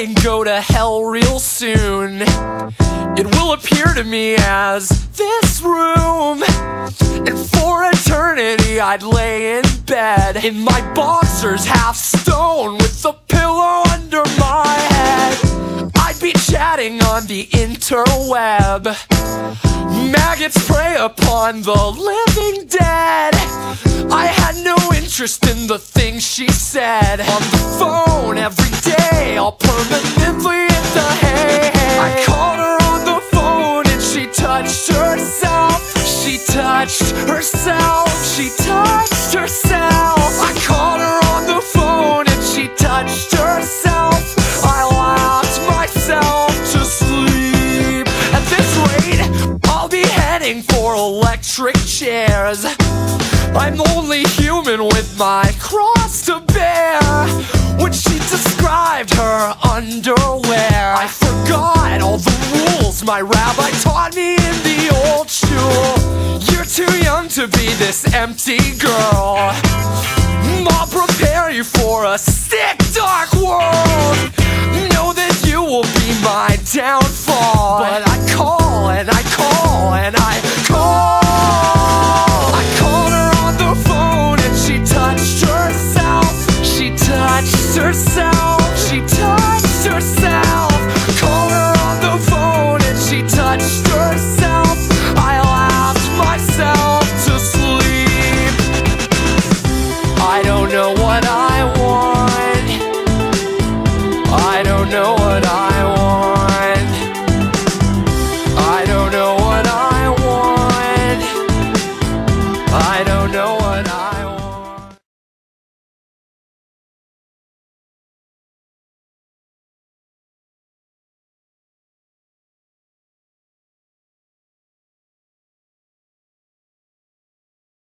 die and go to hell real soon. It will appear to me as this room, and for eternity I'd lay in bed in my boxers, half stone, with a pillow under my head. I'd be chatting on the interweb. Maggots prey upon the living dead. I had no interest in the things she said. On the phone every day, all permanently in the hay. I called her on the phone and she touched herself. She touched herself. She touched herself. I called her on the phone and she touched herself. I laughed myself to sleep. At this rate, I'll be heading for electric chairs. I'm only human with my cross to bear. When she described her underwear, I forgot all the rules my rabbi taught me in the old shul. You're too young to be this empty girl. I'll prepare you for a sick, dark world. Know that you will be my downfall. But I call and I call and I call. I called her on the phone and she touched herself. She touched herself.